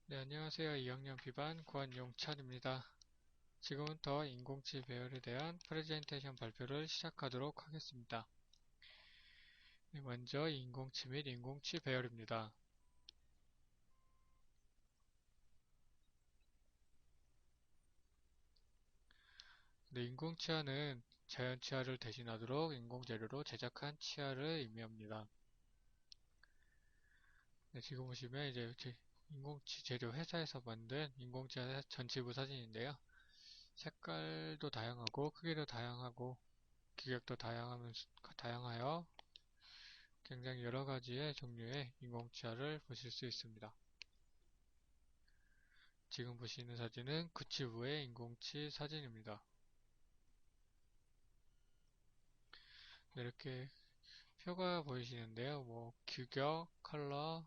네, 안녕하세요. 2학년 B반 권용찬입니다. 지금부터 인공치 배열에 대한 프레젠테이션 발표를 시작하도록 하겠습니다. 네, 먼저 인공치 및 인공치 배열입니다. 네, 인공치아는 자연치아를 대신하도록 인공재료로 제작한 치아를 의미합니다. 네, 지금 보시면 이제 인공치 재료 회사에서 만든 인공치아 전치부 사진인데요. 색깔도 다양하고 크기도 다양하고 규격도 다양하여 굉장히 여러 가지의 종류의 인공치아를 보실 수 있습니다. 지금 보시는 사진은 구치부의 인공치 사진입니다. 네, 이렇게 표가 보이시는데요. 규격, 컬러,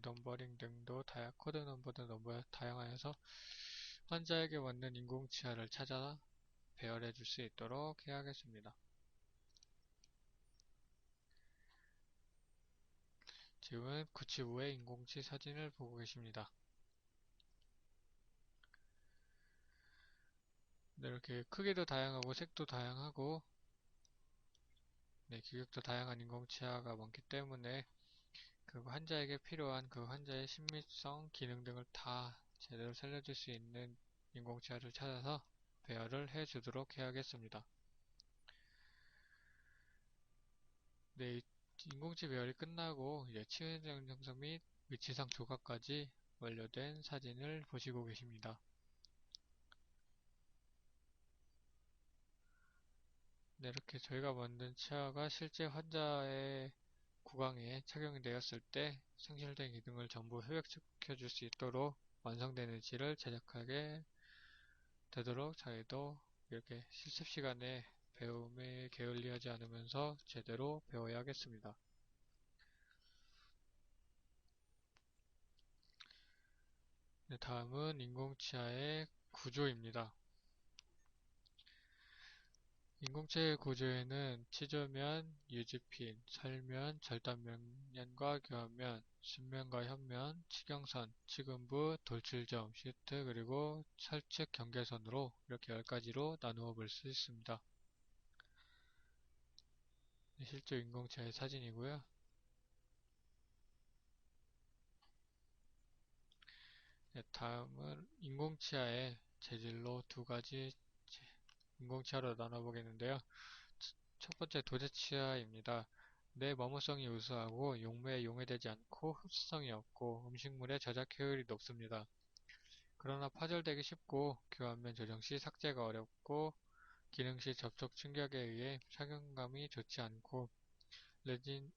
넘버링 등도 코드 넘버도 너무 다양하여서 환자에게 맞는 인공치아를 찾아 배열해 줄 수 있도록 해야겠습니다. 지금은 구치부의 인공치 사진을 보고 계십니다. 네, 이렇게 크기도 다양하고 색도 다양하고 규격도 다양한 인공치아가 많기 때문에 그 환자에게 필요한 그 환자의 심미성, 기능 등을 다 제대로 살려줄 수 있는 인공치아를 찾아서 배열을 해주도록 해야겠습니다. 네, 인공치 배열이 끝나고 이제 치은정 형성 및 위치상 조각까지 완료된 사진을 보시고 계십니다. 네, 이렇게 저희가 만든 치아가 실제 환자의 구강에 착용이 되었을 때 상실된 기능을 전부 회복시켜 줄 수 있도록 완성되는지를 제작하게 되도록 저희도 이렇게 실습 시간에 배움에 게을리하지 않으면서 제대로 배워야겠습니다. 네, 다음은 인공치아의 구조입니다. 인공치아의 구조에는 치조면, 유지핀, 살면, 절단면과 교환면, 순면과 현면, 치경선, 치근부, 돌출점, 시트, 그리고 설측 경계선으로 이렇게 10가지로 나누어 볼 수 있습니다. 네, 실제 인공치아의 사진이고요. 네, 다음은 인공치아의 재질로 두 가지 인공치아로 나눠보겠는데요. 첫 번째 도제치아입니다. 내 마모성이 우수하고 용매에 용해되지 않고 흡수성이 없고 음식물의 저작 효율이 높습니다. 그러나 파절되기 쉽고 교환면 조정 시 삭제가 어렵고 기능 시 접촉 충격에 의해 착용감이 좋지 않고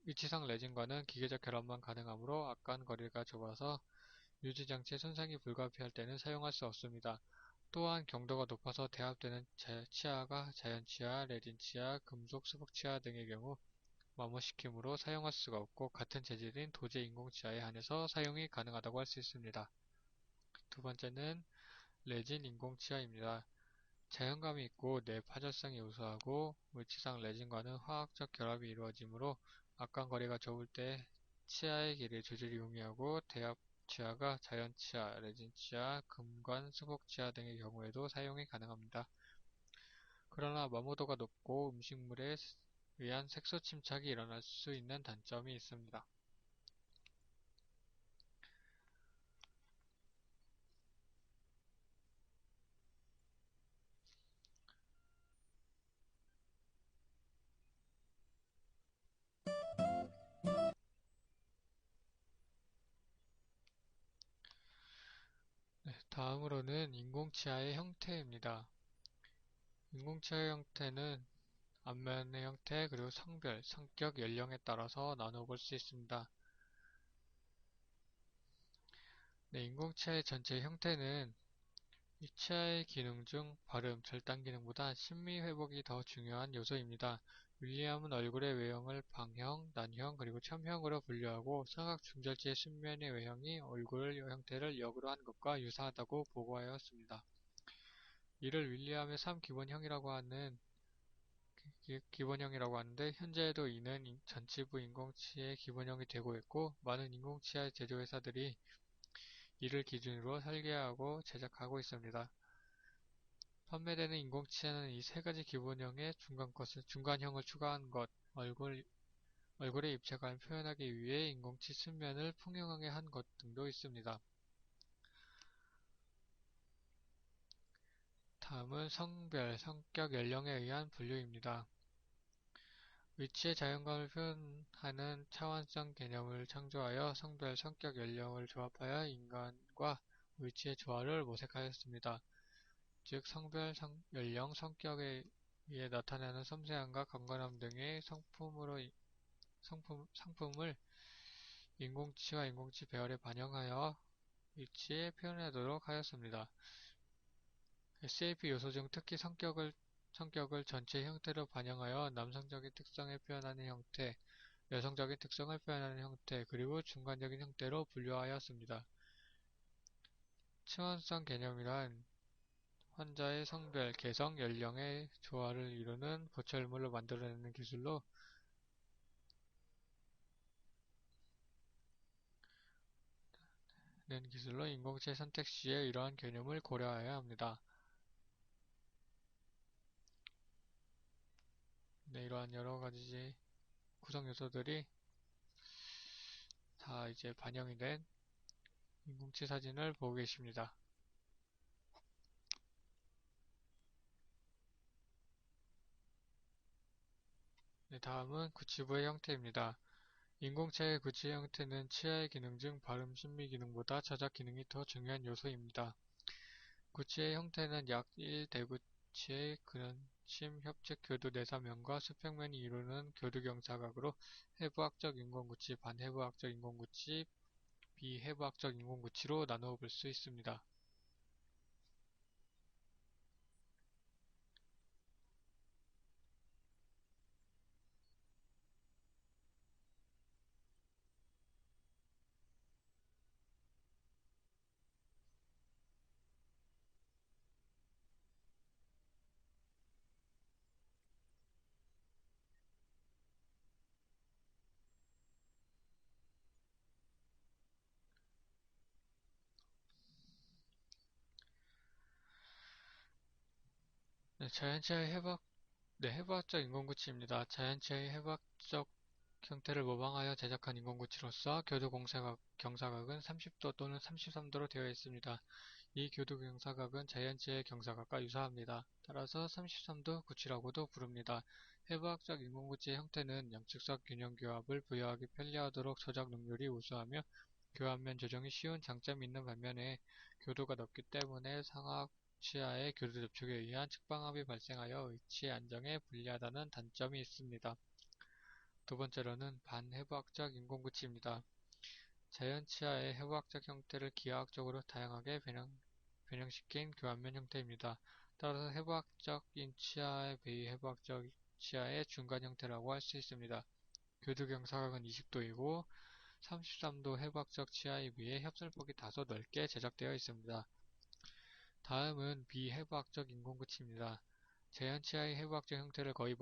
위치상 레진과는 기계적 결합만 가능하므로 악관 거리가 좁아서 유지장치의 손상이 불가피할 때는 사용할 수 없습니다. 또한 경도가 높아서 대합되는 치아가 자연치아, 레진치아, 금속 수복치아 등의 경우 마모시킴으로 사용할 수가 없고 같은 재질인 도제 인공치아에 한해서 사용이 가능하다고 할 수 있습니다. 두 번째는 레진 인공치아입니다. 자연감이 있고 내 파절성이 우수하고 물질상 레진과는 화학적 결합이 이루어지므로 악관거리가 좁을 때 치아의 길이를 조절이 용이하고 대합 치아가 자연치아, 레진치아, 금관, 수복치아 등의 경우에도 사용이 가능합니다. 그러나 마모도가 높고 음식물에 의한 색소 침착이 일어날 수 있는 단점이 있습니다. 네, 다음으로는 인공치아의 형태입니다. 인공치아의 형태는 앞면의 형태, 그리고 성별, 성격, 연령에 따라서 나눠볼 수 있습니다. 네, 인공치아의 전체 형태는 이 치아의 기능 중 발음, 절단 기능보다 심미 회복이 더 중요한 요소입니다. 윌리엄은 얼굴의 외형을 방형, 난형, 그리고 첨형으로 분류하고 사각 중절지의 순면의 외형이 얼굴 형태를 역으로 한 것과 유사하다고 보고하였습니다. 이를 윌리엄의 3기본형이라고 하는 기본형이라고 하는데 현재에도 이는 전치부 인공치의 기본형이 되고 있고 많은 인공치아 제조회사들이 이를 기준으로 설계하고 제작하고 있습니다. 판매되는 인공치아는 이 세 가지 기본형의 중간형을 추가한 것, 얼굴의 입체감을 표현하기 위해 인공치 측면을 풍요하게 한 것 등도 있습니다. 다음은 성별, 성격, 연령에 의한 분류입니다. 위치의 자연감을 표현하는 차원성 개념을 창조하여 성별, 성격, 연령을 조합하여 인간과 위치의 조화를 모색하였습니다. 즉, 성별, 연령, 성격에 의해 나타나는 섬세함과 강건함 등의 상품을 인공치와 인공치 배열에 반영하여 위치에 표현하도록 하였습니다. SAP 요소 중 특히 성격을 전체 형태로 반영하여 남성적인 특성을 표현하는 형태, 여성적인 특성을 표현하는 형태, 그리고 중간적인 형태로 분류하였습니다. 층원성 개념이란 환자의 성별, 개성, 연령의 조화를 이루는 보철물로 만들어내는 기술로 인공지능 선택 시에 이러한 개념을 고려해야 합니다. 네, 이러한 여러 가지 구성 요소들이 다 이제 반영이 된 인공치 사진을 보고 계십니다. 네, 다음은 구치부의 형태입니다. 인공치아의 구치의 형태는 치아의 기능 중 발음 심미 기능보다 저작 기능이 더 중요한 요소입니다. 구치의 형태는 약 1대구치의 근심 협측 교두 내사면과 수평면이 이루는 교두경사각으로 해부학적 인공구치, 반해부학적 인공구치, 비해부학적 인공구치로 나누어 볼 수 있습니다. 네, 해부학적 인공구치입니다. 자연치아의 해부학적 형태를 모방하여 제작한 인공구치로서 경사각은 30도 또는 33도로 되어 있습니다. 이 교도 경사각은 자연치아의 경사각과 유사합니다. 따라서 33도 구치라고도 부릅니다. 해부학적 인공구치의 형태는 양측성 균형 교합을 부여하기 편리하도록 조작 능률이 우수하며 교합면 조정이 쉬운 장점이 있는 반면에 교도가 넓기 때문에 상악 치아의 교도 접촉에 의한 측방압이 발생하여 위치 안정에 불리하다는 단점이 있습니다. 두 번째로는 반해부학적 인공구치입니다. 자연 치아의 해부학적 형태를 기하학적으로 다양하게 변형시킨 교환면 형태입니다. 따라서 해부학적인 치아의 비해부학적 치아의 중간 형태라고 할 수 있습니다. 교두경사각은 20도이고 33도 해부학적 치아에 비해 협설폭이 다소 넓게 제작되어 있습니다. 다음은 비해부학적 인공구치입니다. 자연치아의 해부학적 형태를 거의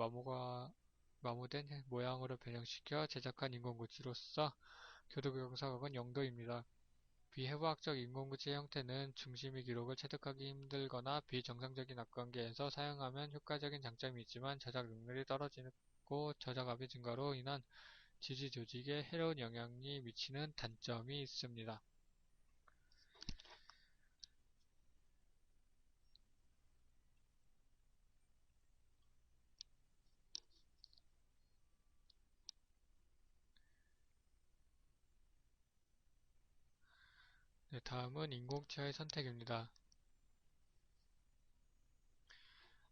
마모된 모양으로 변형시켜 제작한 인공구치로서 교도경사각은 0도입니다. 비해부학적 인공구치의 형태는 중심의 기록을 체득하기 힘들거나 비정상적인 악관계에서 사용하면 효과적인 장점이 있지만 저작 능률이 떨어지고 저작압의 증가로 인한 지지 조직에 해로운 영향이 미치는 단점이 있습니다. 네, 다음은 인공치아의 선택입니다.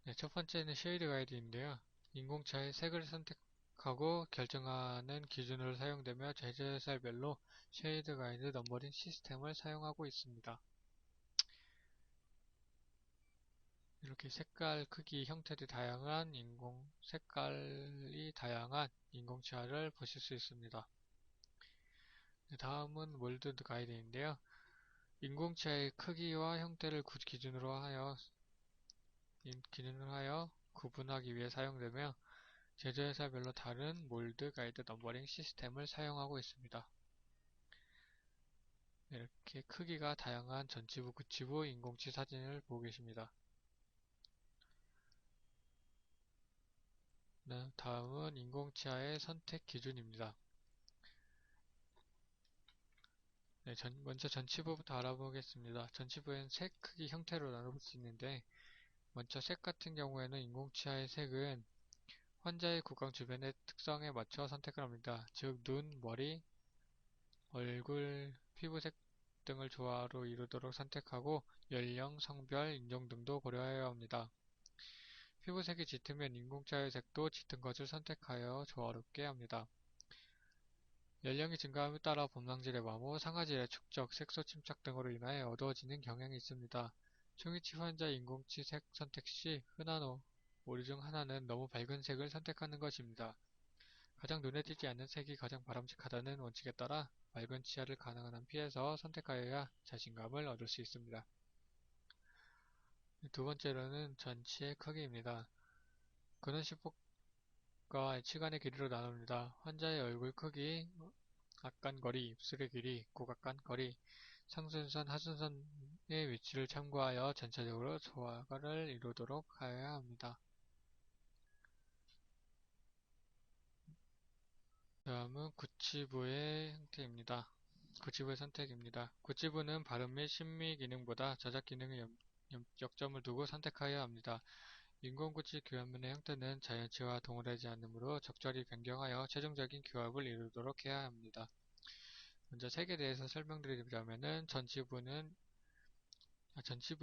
네, 첫 번째는 쉐이드 가이드인데요. 인공치아의 색을 선택하고 결정하는 기준으로 사용되며 제재살별로 쉐이드 가이드 넘버링 시스템을 사용하고 있습니다. 이렇게 색깔, 크기, 색깔이 다양한 인공치아를 보실 수 있습니다. 네, 다음은 몰드 가이드인데요. 인공치아의 크기와 형태를 기준으로 하여 구분하기 위해 사용되며 제조회사별로 다른 몰드 가이드 넘버링 시스템을 사용하고 있습니다. 이렇게 크기가 다양한 전치부, 구치부, 인공치 사진을 보고 계십니다. 네, 다음은 인공치아의 선택 기준입니다. 네, 먼저 전치부부터 알아보겠습니다. 전치부엔 색, 크기, 형태로 나눠볼 수 있는데 먼저 색 같은 경우에는 인공치아의 색은 환자의 구강 주변의 특성에 맞춰 선택을 합니다. 즉, 눈, 머리, 얼굴, 피부색 등을 조화로 이루도록 선택하고 연령, 성별, 인종 등도 고려해야 합니다. 피부색이 짙으면 인공치아의 색도 짙은 것을 선택하여 조화롭게 합니다. 연령이 증가함에 따라 범랑질의 마모, 상아질의 축적, 색소 침착 등으로 인하여 어두워지는 경향이 있습니다. 초기치 환자 인공치 색 선택 시 흔한 오류 중 하나는 너무 밝은 색을 선택하는 것입니다. 가장 눈에 띄지 않는 색이 가장 바람직하다는 원칙에 따라 맑은 치아를 가능한 한 피해서 선택하여야 자신감을 얻을 수 있습니다. 두 번째로는 전치의 크기입니다. 그는 시폭과 치관의 길이로 나눕니다. 환자의 얼굴 크기, 악간거리, 입술의 길이, 고각간거리, 상순선, 하순선의 위치를 참고하여 전체적으로 조화를 이루도록 하여야 합니다. 다음은 구치부의 형태입니다. 구치부의 선택입니다. 구치부는 발음 및 심미 기능보다 저작 기능에 역점을 두고 선택하여야 합니다. 인공구치 교합면의 형태는 자연치와 동일하지 않으므로 적절히 변경하여 최종적인 교합을 이루도록 해야 합니다. 먼저 색에 대해서 설명드리자면은 전치부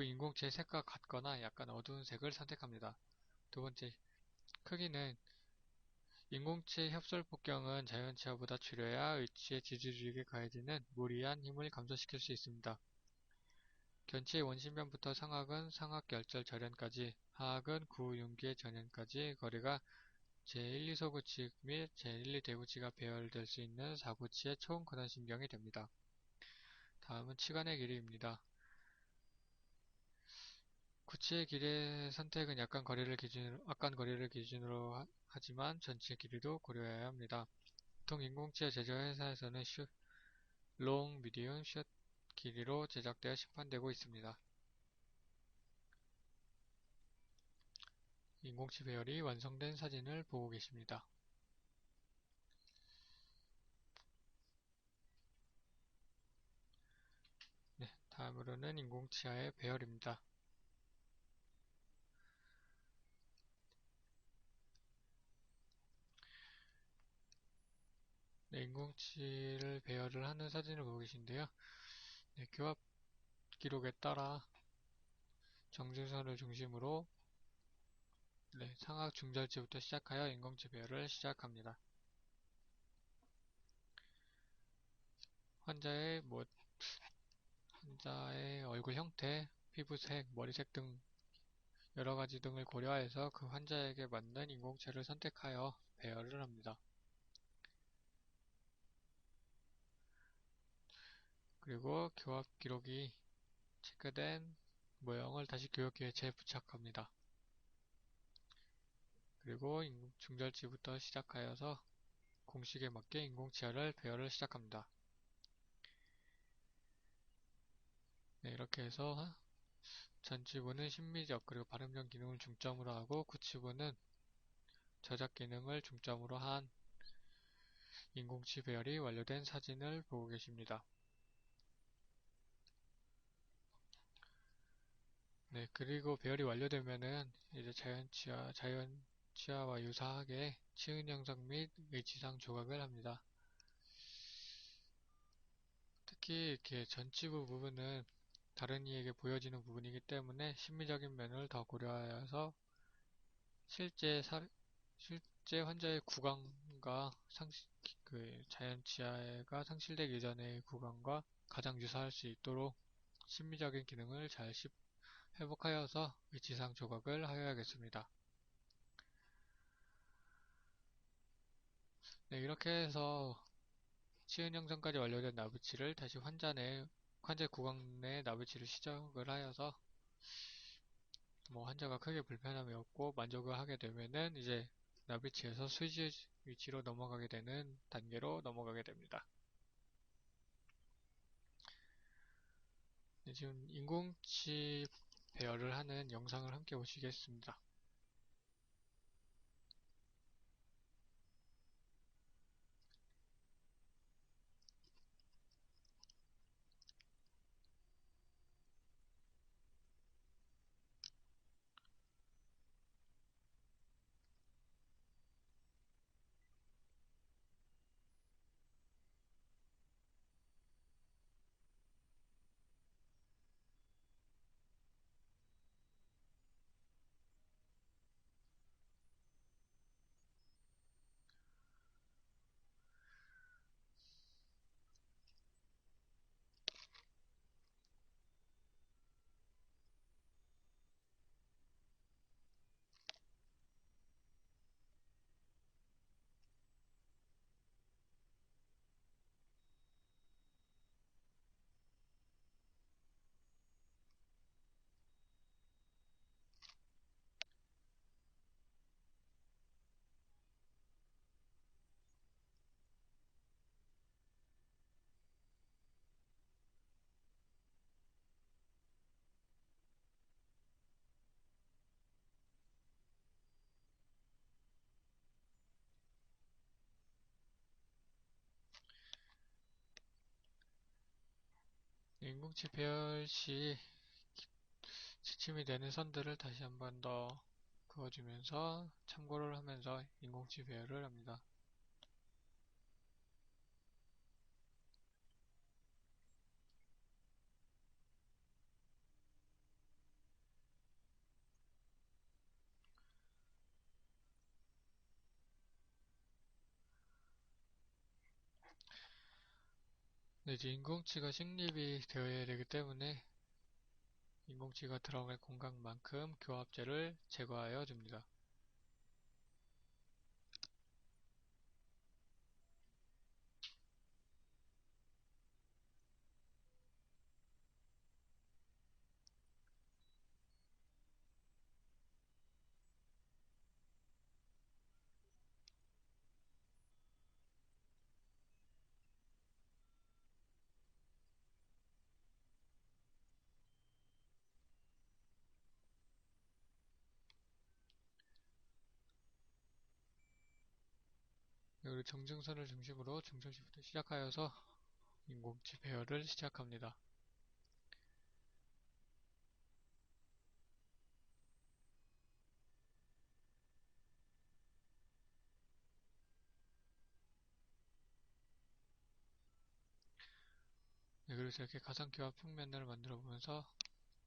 인공치의 색과 같거나 약간 어두운 색을 선택합니다. 두 번째, 크기는 인공치의 협솔폭경은 자연치와보다 줄여야 의치의 지지력에 가해지는 무리한 힘을 감소시킬 수 있습니다. 견치의 원심면부터 상악은 상악결절 절연까지, 하악은 구윤기의 전연까지 거리가 제1, 2소구치 및 제1, 2대구치가 배열될 수 있는 4구치의 총 근원신경이 됩니다. 다음은 치관의 길이입니다. 구치의 길이의 선택은 약간 거리를 기준으로 하지만 전치의 길이도 고려해야 합니다. 보통 인공치아 제조 회사에서는 롱, 미디움, 숏 길이로 제작되어 시판되고 있습니다. 인공치 배열이 완성된 사진을 보고 계십니다. 네, 다음으로는 인공치아의 배열입니다. 네, 인공치를 배열을 하는 사진을 보고 계신데요. 네, 교합 기록에 따라 정지선을 중심으로 상악 중절치부터 시작하여 인공치 배열을 시작합니다. 환자의 얼굴 형태, 피부색, 머리색 등 여러가지 등을 고려해서 그 환자에게 맞는 인공체를 선택하여 배열을 합니다. 그리고 교합 기록이 체크된 모형을 다시 교육기에 재부착합니다. 그리고 중절치부터 시작하여서 공식에 맞게 인공치아를 배열을 시작합니다. 네, 이렇게 해서 전치부는 심미적 그리고 발음형 기능을 중점으로 하고 구치부는 저작 기능을 중점으로 한 인공치 배열이 완료된 사진을 보고 계십니다. 네, 그리고 배열이 완료되면은 이제 자연치아와 유사하게 치은 형성 및 의치상 조각을 합니다. 특히 이렇게 전치부 부분은 다른 이에게 보여지는 부분이기 때문에 심미적인 면을 더 고려하여서 실제 환자의 구강과 자연치아가 상실되기 전의 구강과 가장 유사할 수 있도록 심미적인 기능을 잘 회복하여서 위치상 조각을 하여야겠습니다. 네, 이렇게 해서 치은 형성까지 완료된 나부치를 다시 환자 구강 내 나부치를 시작을 하여서 환자가 크게 불편함이 없고 만족을 하게 되면은 이제 나부치에서 수지 위치로 넘어가게 되는 단계로 넘어가게 됩니다. 지금 인공치 배열을 하는 영상을 함께 보시겠습니다. 인공치 배열 시 지침이 되는 선들을 다시 한 번 더 그어주면서 참고를 하면서 인공치 배열을 합니다. 네, 이제 인공치가 식립이 되어야 되기 때문에 인공치가 들어갈 공간만큼 교합제를 제거하여 줍니다. 그리고 정중선을 중심으로 중점시부터 시작하여서 인공치 배열을 시작합니다. 네, 그래서 이렇게 가상교합 평면을 만들어 보면서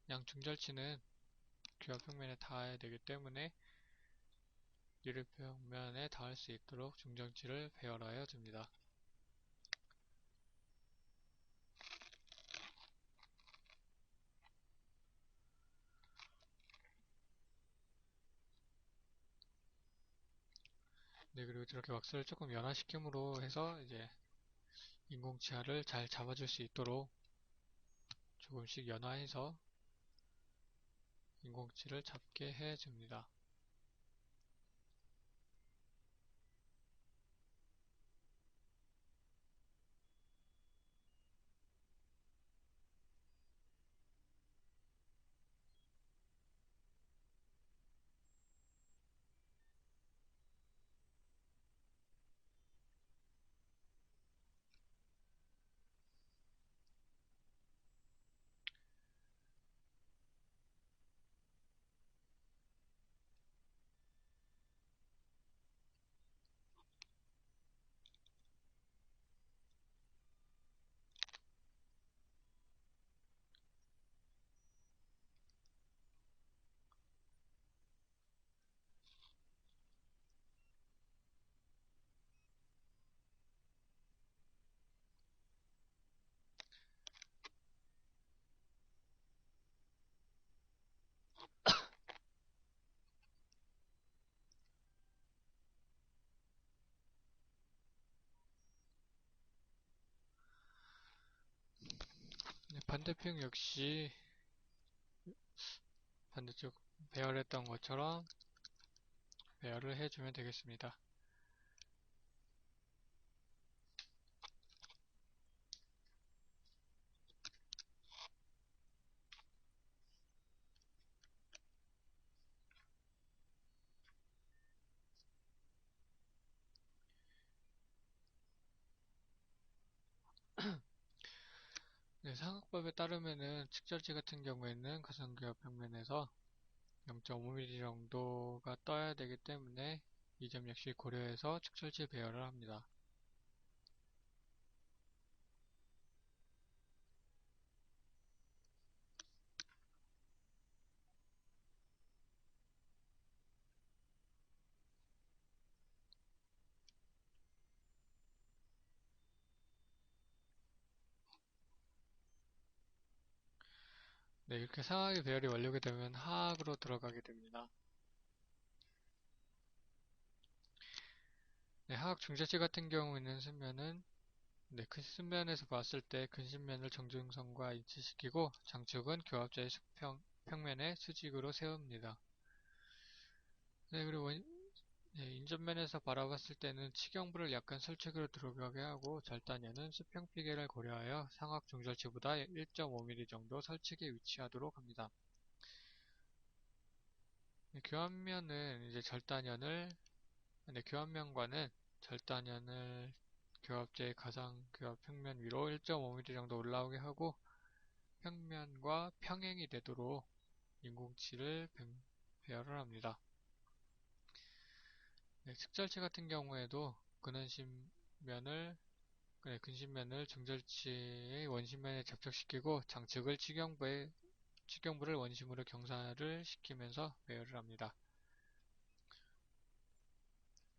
양중절치는 교합 평면에 닿아야 되기 때문에 유리 평면에 닿을 수 있도록 중정치를 배열하여 줍니다. 네, 그리고 저렇게 왁스를 조금 연화시킴으로 해서 이제 인공치아를 잘 잡아줄 수 있도록 조금씩 연화해서 인공치를 잡게 해줍니다. 네, 반대편 역시 반대쪽 배열했던 것처럼 배열을 해주면 되겠습니다. 네, 상학법에 따르면은 측절지 같은 경우에는 가상기업 평면에서 0.5mm 정도가 떠야 되기 때문에 이 점 역시 고려해서 측절지 배열을 합니다. 네, 이렇게 상하의 배열이 완료가 되면 하악으로 들어가게 됩니다. 네, 하악 중재지 같은 경우에는 순면은 네, 큰 순면에서 봤을 때 근신면을 정중선과 일치시키고 장축은 교합자의 평면에 수직으로 세웁니다. 네, 그리고 네, 인접면에서 바라봤을 때는 치경부를 약간 설측으로 들어가게 하고 절단면은 수평 피계를 고려하여 상악 중절치보다 1.5mm 정도 설측에 위치하도록 합니다. 네, 교합면은 이제 교합면과는 절단면을 교합제의 가상 교합 평면 위로 1.5mm 정도 올라오게 하고 평면과 평행이 되도록 인공치를 배열을 합니다. 네, 측절치 같은 경우에도 근신면을 중절치의 원심면에 접촉시키고 장측을 치경부를 원심으로 경사를 시키면서 배열을 합니다.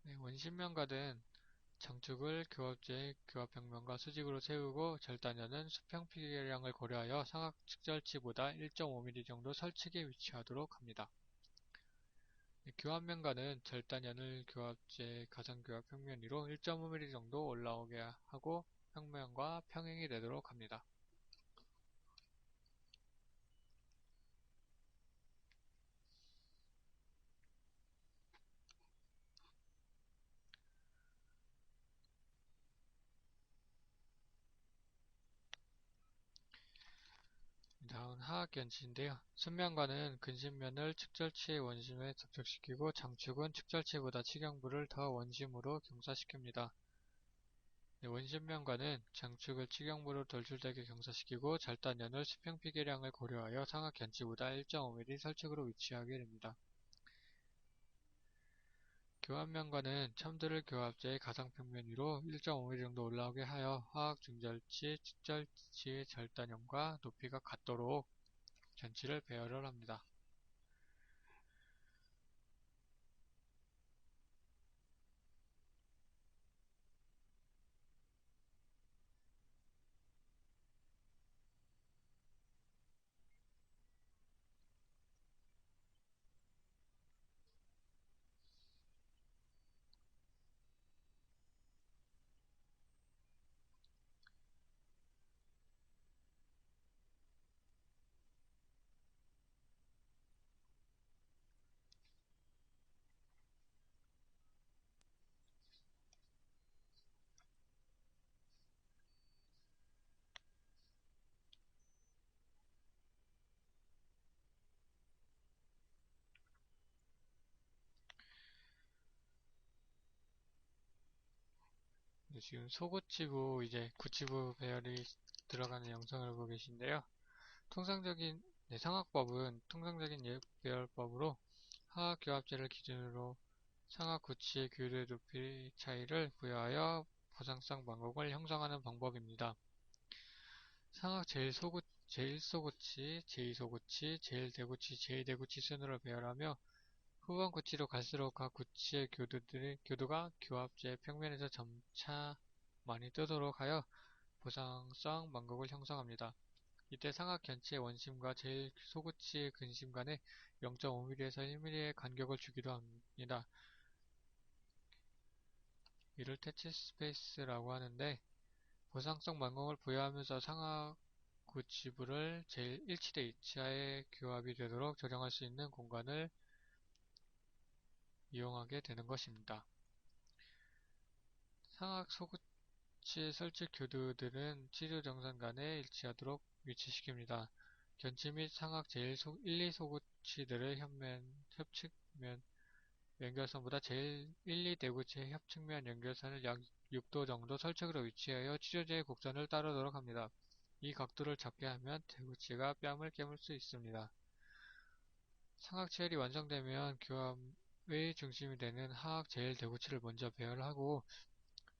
네, 원심면과는 장축을 교합제의 교합평면과 수직으로 세우고 절단면은 수평 피계량을 고려하여 상악 측절치보다 1.5mm 정도 설측에 위치하도록 합니다. 교합면과는 절단연을 교합제 가상교합 평면 위로 1.5mm 정도 올라오게 하고 평면과 평행이 되도록 합니다. 다음은 하악견치인데요. 순면과는 근신면을 측절치의 원심에 접촉시키고 장축은 측절치보다 치경부를 더 원심으로 경사시킵니다. 네, 원심면과는 장축을 치경부로 돌출되게 경사시키고 절단연을 수평피계량을 고려하여 상하견치보다 1.5mm 설축으로 위치하게 됩니다. 교합면과는 첨들을 교합제의 가상평면 위로 1.5mm 정도 올라오게 하여 화학 중절치, 측절치의 절단형과 높이가 같도록 견치를 배열을 합니다. 네, 지금 소고치부 이제 구치부 배열이 들어가는 영상을 보고 계신데요. 통상적인 상학법은 통상적인 배열법으로 화학교합제를 기준으로 상하 구치의 교류의 높이 차이를 부여하여 보상성 방곡을 형성하는 방법입니다. 상하 제1소구치, 제2소구치, 제1대구치, 제2대구치 순으로 배열하며 후반 구치로 갈수록 각 구치의 교도가 교합제 평면에서 점차 많이 뜨도록 하여 보상성 망곡을 형성합니다. 이때 상하 견치의 원심과 제1소구치의 근심 간에 0.5mm에서 1mm의 간격을 주기도 합니다. 이를 태치 스페이스라고 하는데 보상성 망곡을 부여하면서 상하 구치부를 제1치대 2차의 교합이 되도록 조정할 수 있는 공간을 이용하게 되는 것입니다. 상악 소구치 설치 교두들은 치료 정상 간에 일치하도록 위치시킵니다. 견치 및 상악 제1, 1, 2소구치들의 협측면 연결선보다 제일 1, 2 대구체 협측면 연결선을 약 6도 정도 설측으로 위치하여 치료제의 곡선을 따르도록 합니다. 이 각도를 잡게 하면 대구치가 뺨을 깨물 수 있습니다. 삼각체열이 완성되면 교합의 중심이 되는 하악 제1대구치를 먼저 배열하고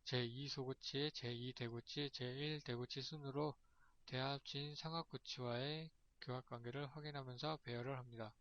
제2소구치, 제2대구치, 제1대구치 순으로 대합진 삼각구치와의 교합관계를 확인하면서 배열을 합니다.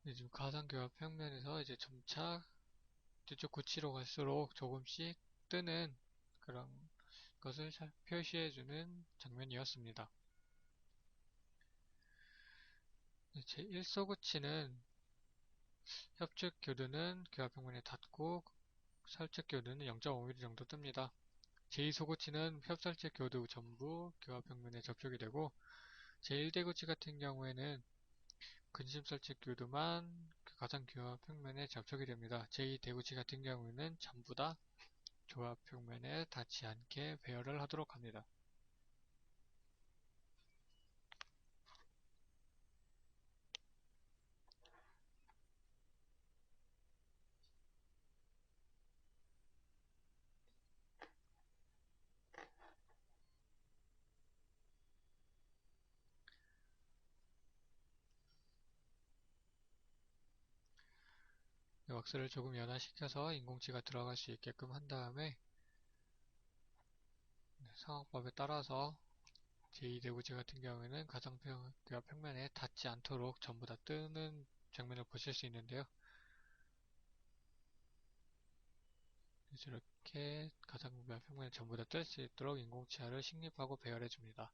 지금 가상교합 평면에서 이제 점차 뒤쪽 구치로 갈수록 조금씩 뜨는 그런 것을 표시해주는 장면이었습니다. 제1소구치는 협측 교두는 교합 평면에 닿고 설측 교두는 0.5mm 정도 뜹니다. 제2소구치는 협설측 교두 전부 교합 평면에 접촉이 되고 제1대구치 같은 경우에는 근심설측 교두만 가상 교합 평면에 접촉이 됩니다. 제2대구치 같은 경우에는 전부 다 교합 평면에 닿지 않게 배열을 하도록 합니다. 왁스를 조금 연화시켜서 인공치가 들어갈 수 있게끔 한 다음에 상황법에 따라서 제2대구치 같은 경우에는 가상교합 평면에 닿지 않도록 전부 다 뜨는 장면을 보실 수 있는데요. 이렇게 가상교합 평면에 전부 다 뜰 수 있도록 인공치화를 식립하고 배열해 줍니다.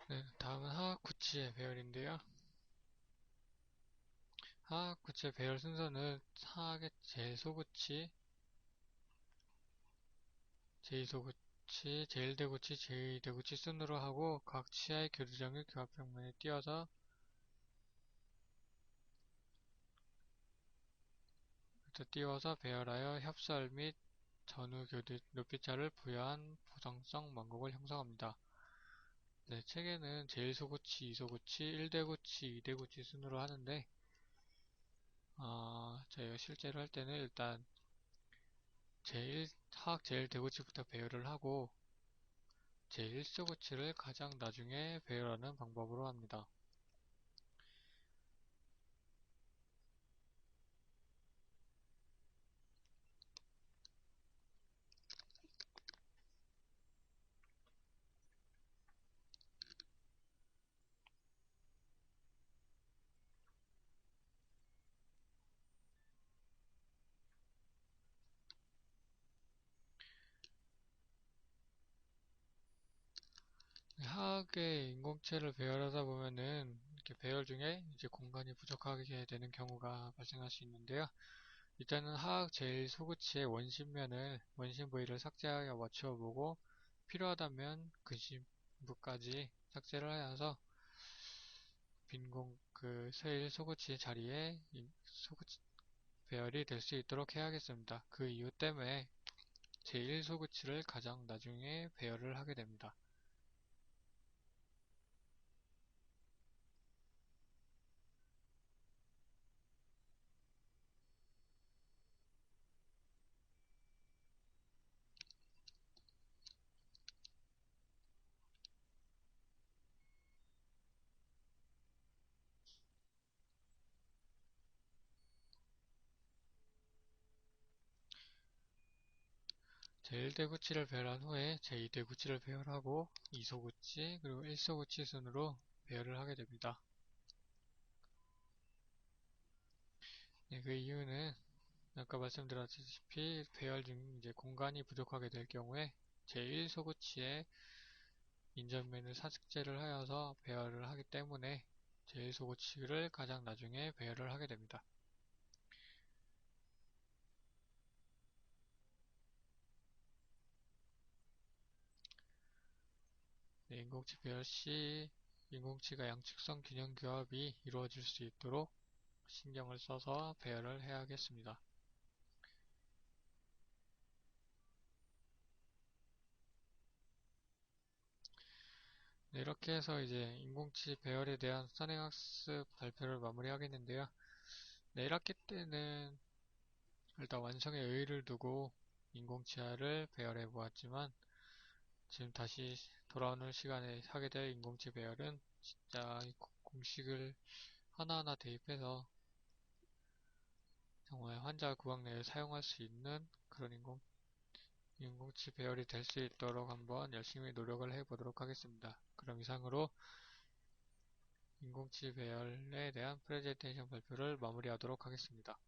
네, 다음은 하악구치의 배열인데요. 하악구치의 배열 순서는 하악의 제1소구치, 제2소구치, 제1대구치, 제2대구치 순으로 하고 각 치아의 교두정을 교합평면에 띄워서 배열하여 협설 및 전후 교두 높이차를 부여한 보정성 망곡을 형성합니다. 네, 책에는 제1소구치, 2소구치, 1대구치, 2대구치 순으로 하는데 저희가 실제로 할 때는 일단 하악 제1대구치부터 배열을 하고 제1소구치를 가장 나중에 배열하는 방법으로 합니다. 하악의 인공체를 배열하다 보면은 이렇게 배열 중에 이제 공간이 부족하게 되는 경우가 발생할 수 있는데요. 일단은 하악 제1소구치의 원심 부위를 삭제하여 맞추어 보고 필요하다면 근심부까지 삭제를 하여서 제1소구치 자리에 소구치 배열이 될 수 있도록 해야겠습니다. 그 이유 때문에 제1소구치를 가장 나중에 배열을 하게 됩니다. 제1대 구치를 배열한 후에 제2대 구치를 배열하고 2소 구치 그리고 1소 구치 순으로 배열을 하게 됩니다. 네, 그 이유는 아까 말씀드렸다시피 배열 중 이제 공간이 부족하게 될 경우에 제1소 구치에 인전면을 사색제를 하여서 배열을 하기 때문에 제1소 구치를 가장 나중에 배열을 하게 됩니다. 네, 인공치 배열 시 인공치가 양측성 균형 교합이 이루어질 수 있도록 신경을 써서 배열을 해야겠습니다. 네, 이렇게 해서 이제 인공치 배열에 대한 선행학습 발표를 마무리하겠는데요. 네, 1학기 때는 일단 완성에 의의를 두고 인공치화를 배열해 보았지만 지금 다시 돌아오는 시간에 하게 될 인공치 배열은 진짜 공식을 하나하나 대입해서 정말 환자 구강 내에 사용할 수 있는 그런 인공치 배열이 될 수 있도록 한번 열심히 노력을 해보도록 하겠습니다. 그럼 이상으로 인공치 배열에 대한 프레젠테이션 발표를 마무리하도록 하겠습니다.